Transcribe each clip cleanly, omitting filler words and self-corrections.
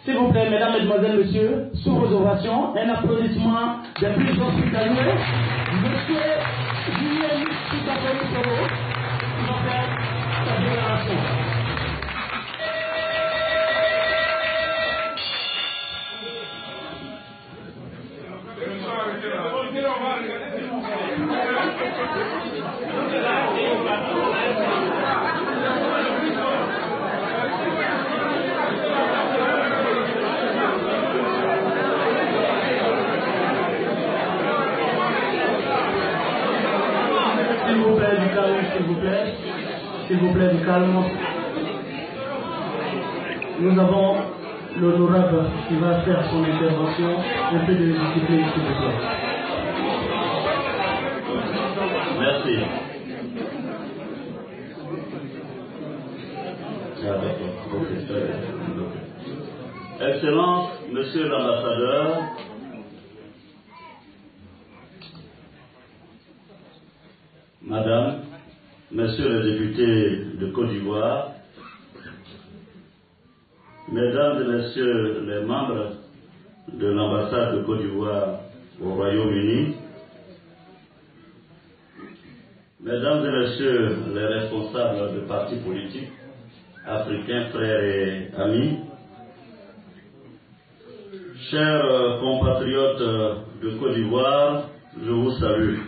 S'il vous plaît, mesdames, mesdemoiselles, messieurs, sous vos ovations, un applaudissement des plus hospitaliers. Monsieur Julien Tshisekedi Toro, qui va faire sa déclaration. S'il vous plaît, du calme, s'il vous plaît. S'il vous plaît, du calme. Nous avons l'honorable qui va faire son intervention. Un peu de discipline, s'il vous plaît. Merci. Excellence, Monsieur l'ambassadeur, Madame, Messieurs les députés de Côte d'Ivoire, Mesdames et Messieurs les membres de l'ambassade de Côte d'Ivoire au Royaume-Uni, Mesdames et Messieurs les responsables de partis politiques, africains, frères et amis, chers compatriotes de Côte d'Ivoire, je vous salue.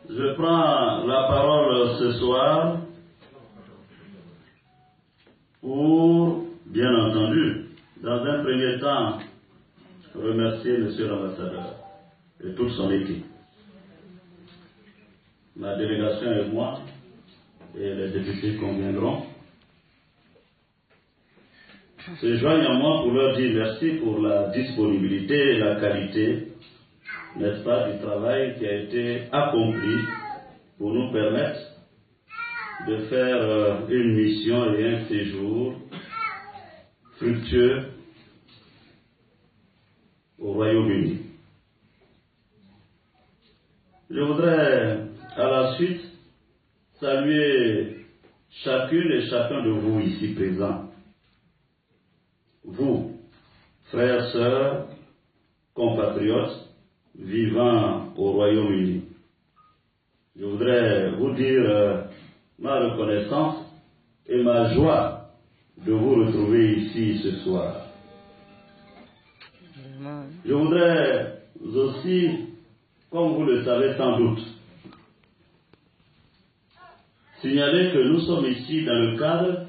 Je prends la parole ce soir pour, bien entendu, dans un premier temps, remercier Monsieur l'ambassadeur et toute son équipe. Ma délégation et moi, et les députés conviendront, se joignent à moi pour leur dire merci pour la disponibilité et la qualité, n'est-ce pas, du travail qui a été accompli pour nous permettre de faire une mission et un séjour fructueux au Royaume-Uni. Je voudrais à la suite saluer chacune et chacun de vous ici présents. Vous, frères, sœurs, compatriotes, vivant au Royaume-Uni. Je voudrais vous dire ma reconnaissance et ma joie de vous retrouver ici ce soir. Je voudrais aussi, comme vous le savez sans doute, signaler que nous sommes ici dans le cadre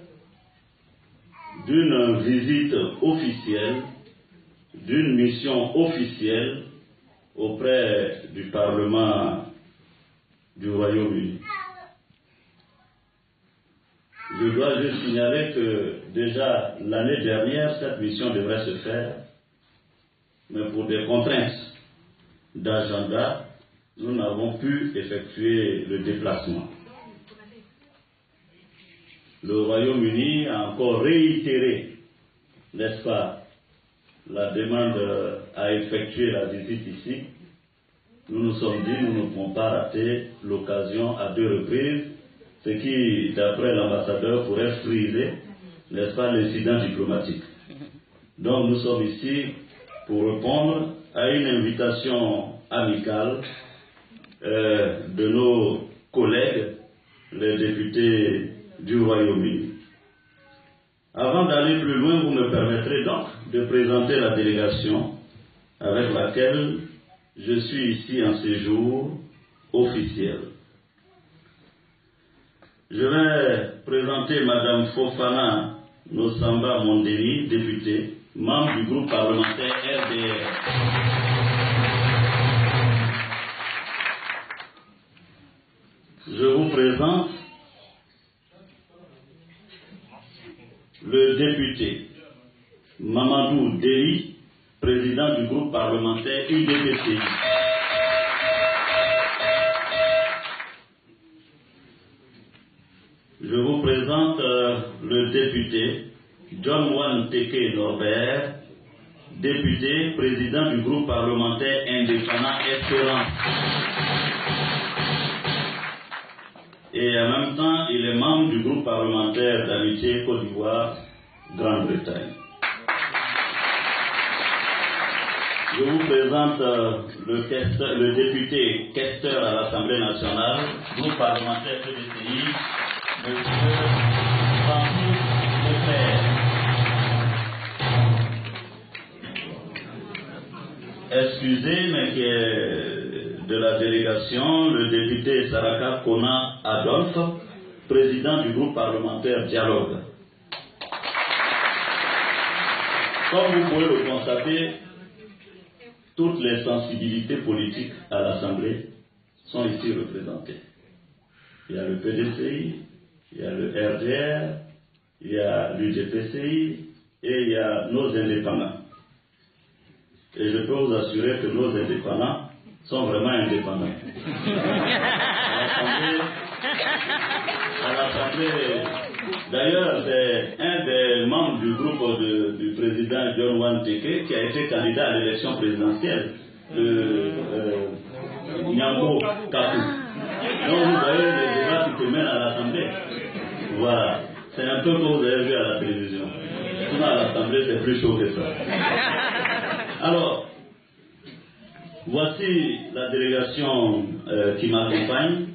d'une visite officielle, d'une mission officielle auprès du Parlement du Royaume-Uni. Je dois juste signaler que déjà l'année dernière, cette mission devrait se faire, mais pour des contraintes d'agenda, nous n'avons pu effectuer le déplacement. Le Royaume-Uni a encore réitéré, n'est-ce pas, la demande à effectuer la visite ici. Nous nous sommes dit, nous ne pouvons pas rater l'occasion à 2 reprises, ce qui, d'après l'ambassadeur, pourrait friser, n'est-ce pas, l'incident diplomatique. Donc nous sommes ici pour répondre à une invitation amicale de nos collègues, les députés du Royaume-Uni. Avant d'aller plus loin, vous me permettrez donc de présenter la délégation avec laquelle je suis ici en séjour officiel. Je vais présenter Madame Fofana Nosamba Mondeli, députée, membre du groupe parlementaire RDR. Je vous présente le député Mamadou Deli, président du groupe parlementaire UDPCI. Je vous présente le député John Wan Teke Norbert, député, président du groupe parlementaire indépendant Espérance. Et en même temps, il est membre du groupe parlementaire d'amitié Côte d'Ivoire, Grande-Bretagne. Je vous présente le député questeur à l'Assemblée nationale, groupe parlementaire PDCI, M. Francis Leclerc. Excusez, mais qui est de la délégation, le député Saraka Kona Adolphe, président du groupe parlementaire Dialogue. Comme vous pouvez le constater, toutes les sensibilités politiques à l'Assemblée sont ici représentées. Il y a le PDCI, il y a le RDR, il y a l'UDPCI et il y a nos indépendants. Et je peux vous assurer que nos indépendants sont vraiment indépendants. À l'Assemblée, d'ailleurs, c'est un des membres du groupe du président John Wanteke qui a été candidat à l'élection présidentielle, Nyambo Kakou. Donc vous voyez les débats qui se mènent à l'Assemblée. Voilà, c'est un peu comme vous avez vu à la télévision. Sinon à l'Assemblée c'est plus chaud que ça. Alors, voici la délégation qui m'accompagne.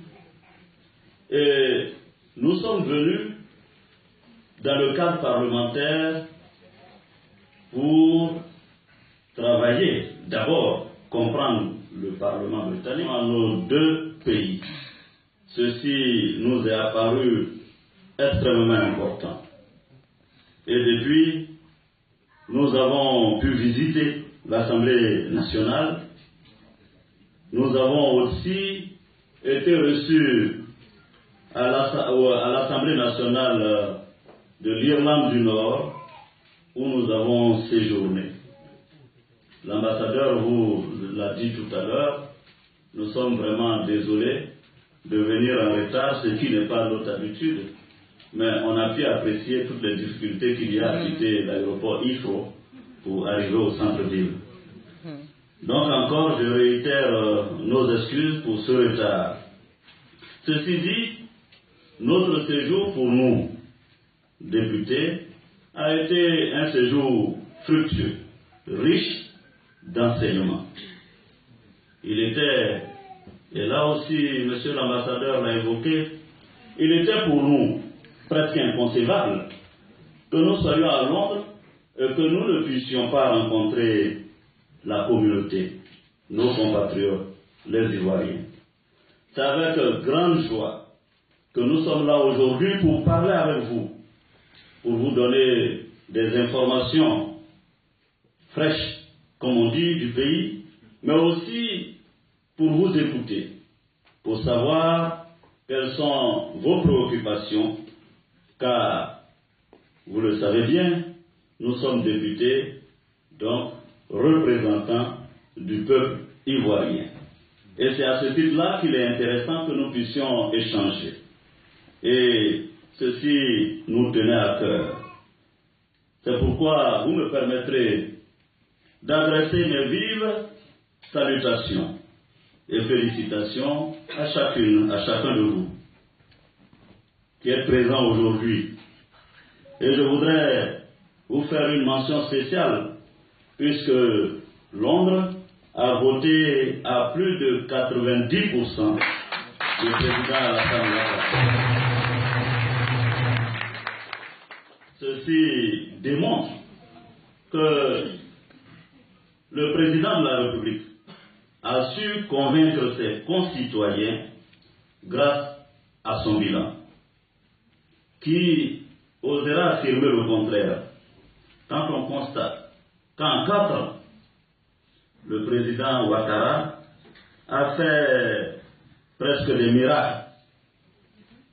Et nous sommes venus dans le cadre parlementaire pour travailler, d'abord comprendre le Parlement britannique en nos deux pays. Ceci nous est apparu extrêmement important. Et depuis, nous avons pu visiter l'Assemblée nationale. Nous avons aussi été reçus à l'Assemblée nationale de l'Irlande du Nord, où nous avons séjourné. L'ambassadeur vous l'a dit tout à l'heure, nous sommes vraiment désolés de venir en retard, ce qui n'est pas notre habitude, mais on a pu apprécier toutes les difficultés qu'il y a à quitter l'aéroport Heathrow pour arriver au centre-ville. Donc encore, je réitère nos excuses pour ce retard. Ceci dit, notre séjour pour nous, députés, a été un séjour fructueux, riche d'enseignements. Il était, et là aussi, monsieur l'ambassadeur l'a évoqué, il était pour nous presque inconcevable que nous soyons à Londres et que nous ne puissions pas rencontrer la communauté, nos compatriotes, les Ivoiriens. C'est avec grande joie que nous sommes là aujourd'hui pour parler avec vous, pour vous donner des informations fraîches, comme on dit, du pays, mais aussi pour vous écouter, pour savoir quelles sont vos préoccupations, car, vous le savez bien, nous sommes députés, donc représentants du peuple ivoirien. Et c'est à ce titre-là qu'il est intéressant que nous puissions échanger. Et ceci nous tenait à cœur. C'est pourquoi vous me permettrez d'adresser mes vives salutations et félicitations à chacun de vous qui êtes présents aujourd'hui. Et je voudrais vous faire une mention spéciale puisque Londres a voté à plus de 90% le président à l'Assemblée nationale. Ceci démontre que le président de la République a su convaincre ses concitoyens grâce à son bilan. Qui osera affirmer le contraire quand on constate qu'en 4 ans, le président Ouattara a fait presque des miracles.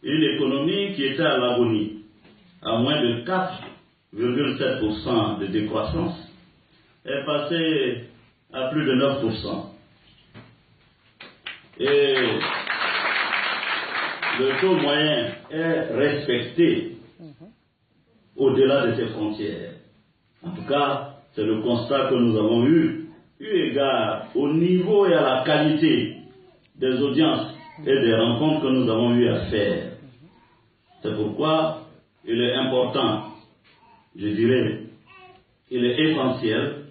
Une économie qui était à l'agonie, à moins de 4,7% de décroissance, est passée à plus de 9%. Et le taux moyen est respecté au-delà de ses frontières. En tout cas, c'est le constat que nous avons eu égard au niveau et à la qualité des audiences et des rencontres que nous avons eu à faire. C'est pourquoi il est important je dirais, il est essentiel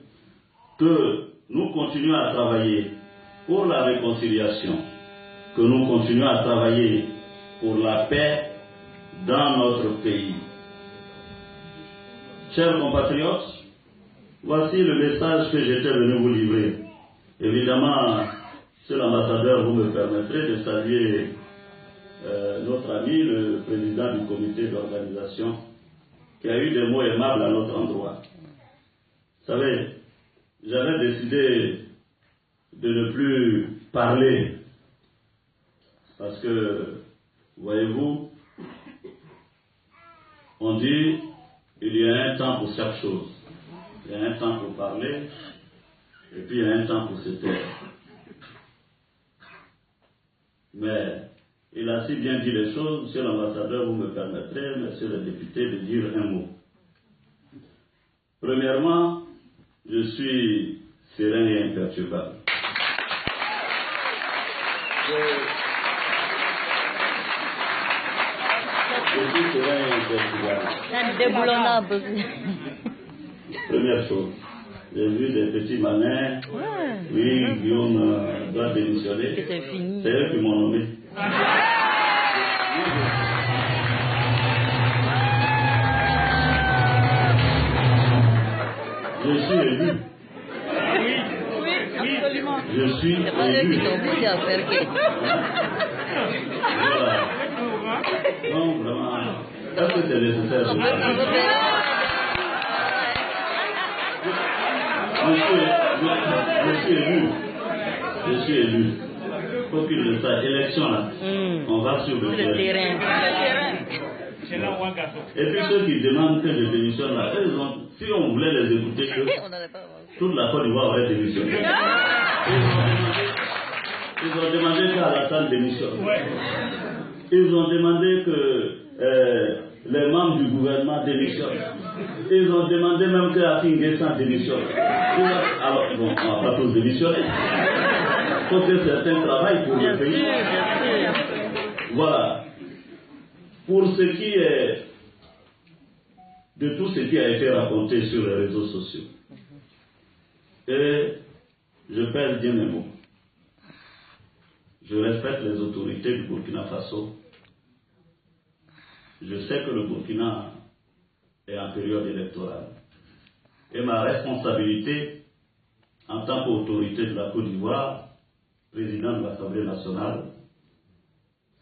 que nous continuions à travailler pour la réconciliation, que nous continuions à travailler pour la paix dans notre pays. Chers compatriotes, voici le message que j'étais venu vous livrer. Évidemment, Monsieur l'ambassadeur, vous me permettrez de saluer notre ami, le président du comité d'organisation, qui a eu des mots aimables à notre endroit. Vous savez, j'avais décidé de ne plus parler parce que, voyez-vous, on dit il y a un temps pour chaque chose. Il y a un temps pour parler et puis il y a un temps pour se taire. Mais il a si bien dit les choses, monsieur l'ambassadeur, vous me permettrez, monsieur le député, de dire un mot. Premièrement, je suis serein et imperturbable. Je suis serein et imperturbable. Première chose, j'ai vu des petits malins, oui, Guillaume doit démissionner, c'est eux qui m'ont nommé. Je suis élu. Oui, absolument. Je suis élu. C'est pas eux qui t'ont obligé à faire que. Voilà. Non, vraiment. Est-ce que c'est nécessaire de Je suis élu. Je suis élu. Faut qu'il le sache. Élection là. On va sur le terrain. Et puis ceux qui demandent que je démissionne là, si on voulait les écouter, toute la Côte d'Ivoire aurait démissionné. Ils ont demandé qu'Alassane démissionne. Ils ont demandé que les membres du gouvernement démissionnent. Ils ont demandé même que Akin Guessan démissionne. Alors, bon, on va pas tous démissionner. Il faut que certains travaillent pour le pays. Voilà. Pour ce qui est de tout ce qui a été raconté sur les réseaux sociaux, et je pèse bien mes mots. Je respecte les autorités du Burkina Faso. Je sais que le Burkina est en période électorale. Et ma responsabilité en tant qu'autorité de la Côte d'Ivoire, président de l'Assemblée nationale,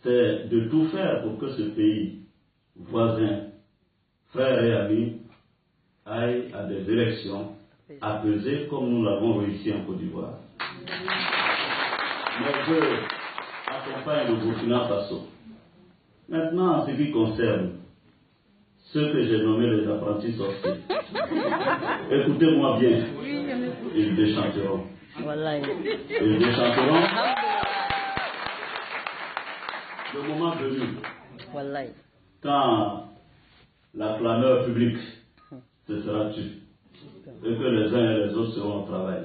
c'est de tout faire pour que ce pays voisin, frère et ami, aille à des élections apaisées comme nous l'avons réussi en Côte d'Ivoire. Mais je accompagne le Burkina Faso. Maintenant, en ce qui concerne ceux que j'ai nommés les apprentis sorciers, écoutez-moi bien, ils déchanteront. Ils déchanteront le moment venu, quand la clameur publique se sera tue et que les uns et les autres seront au travail.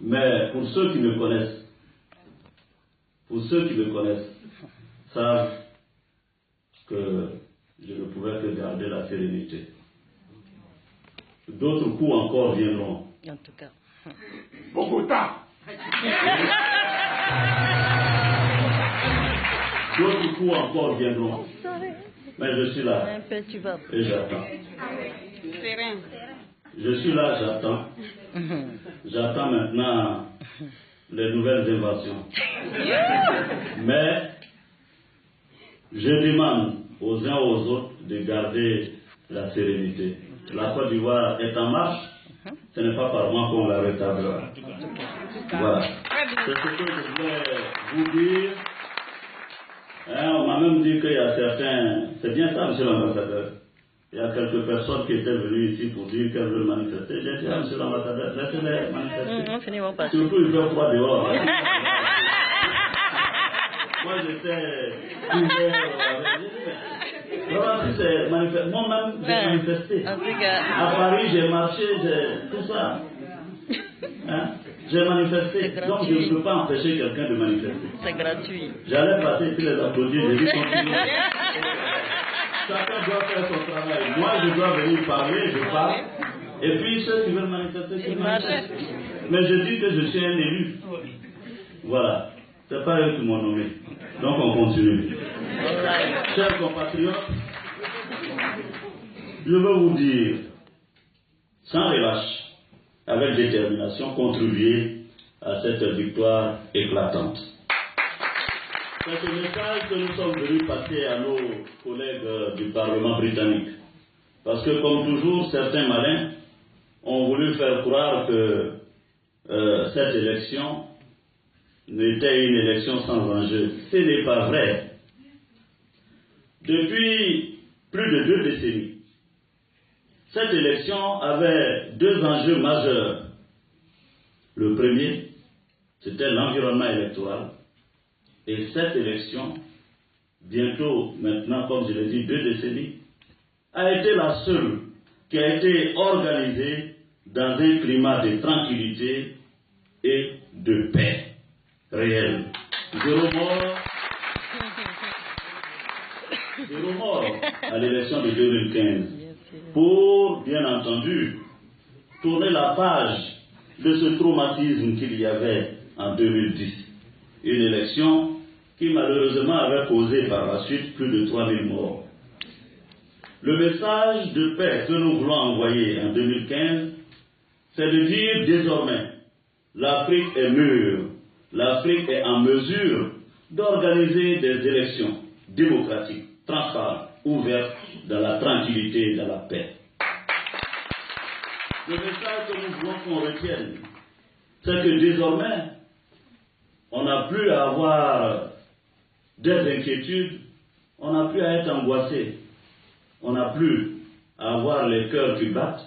Mais pour ceux qui me connaissent, savent que je ne pouvais que garder la sérénité. D'autres coups encore viendront. En tout cas. Bogota. D'autres coups encore viendront. Mais je suis là. Et j'attends. Je suis là, j'attends. J'attends maintenant les nouvelles invasions. Mais je demande aux uns aux autres de garder la sérénité. La Côte d'Ivoire est en marche. Ce n'est pas par moi qu'on la rétablira. Voilà. C'est ce que je voulais vous dire. On m'a même dit qu'il y a certains... C'est bien ça, monsieur l'ambassadeur. Il y a quelques personnes qui étaient venues ici pour dire qu'elles veulent manifester. J'ai dit à monsieur l'ambassadeur, laissez-les manifester. Surtout, il fait froid dehors. Moi, j'étais moi-même, j'ai manifesté. À Paris, j'ai marché, tout ça. Hein? J'ai manifesté. Donc, je ne peux pas empêcher quelqu'un de manifester. C'est gratuit. J'allais passer puis les applaudir, j'ai dit continuez. Chacun doit faire son travail. Moi, je dois venir parler, je parle. Et puis, ceux qui veulent manifester, ils manifestent. Mais je dis que je suis un élu. Voilà. C'est pas eux qui m'ont nommé. Donc, on continue. Chers compatriotes, je veux vous dire, sans relâche, avec détermination, contribuer à cette victoire éclatante. C'est ce message que nous sommes venus passer à nos collègues du Parlement britannique. Parce que, comme toujours, certains malins ont voulu faire croire que cette élection n'était une élection sans enjeu. Ce n'est pas vrai. Depuis plus de 2 décennies, cette élection avait 2 enjeux majeurs. Le premier, c'était l'environnement électoral. Et cette élection, bientôt maintenant, comme je l'ai dit, 2 décennies, a été la seule qui a été organisée dans un climat de tranquillité et de paix réelle. Zéro mort à l'élection de 2015. Pour, bien entendu, tourner la page de ce traumatisme qu'il y avait en 2010. Une élection qui malheureusement avait causé par la suite plus de 3000 morts. Le message de paix que nous voulons envoyer en 2015, c'est de dire désormais, l'Afrique est mûre, l'Afrique est en mesure d'organiser des élections démocratiques, transparentes, ouvertes, dans la tranquillité et dans la paix. Le message que nous voulons qu'on retienne, c'est que désormais, on n'a plus à avoir des inquiétudes, on n'a plus à être angoissé, on n'a plus à avoir les cœurs qui battent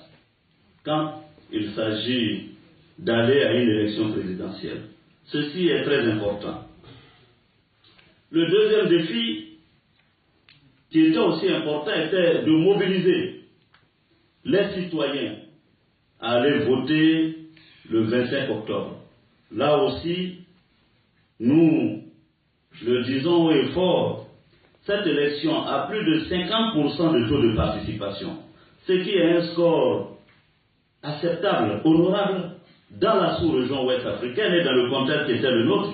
quand il s'agit d'aller à une élection présidentielle. Ceci est très important. Le deuxième défi, qui était aussi important, était de mobiliser les citoyens à aller voter le 25 octobre. Là aussi, nous le disons haut et fort, cette élection a plus de 50% de taux de participation, ce qui est un score acceptable, honorable, dans la sous-région ouest africaine et dans le contexte qui était le nôtre,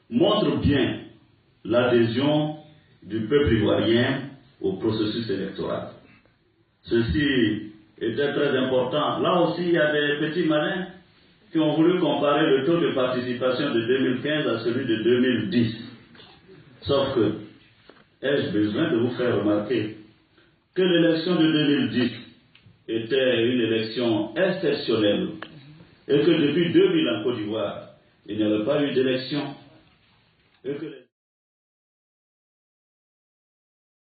montre bien l'adhésion du peuple ivoirien au processus électoral. Ceci était très important. Là aussi, il y a des petits malins qui ont voulu comparer le taux de participation de 2015 à celui de 2010. Sauf que, ai-je besoin de vous faire remarquer que l'élection de 2010 était une élection exceptionnelle et que depuis 2000 en Côte d'Ivoire, il n'y avait pas eu d'élection et que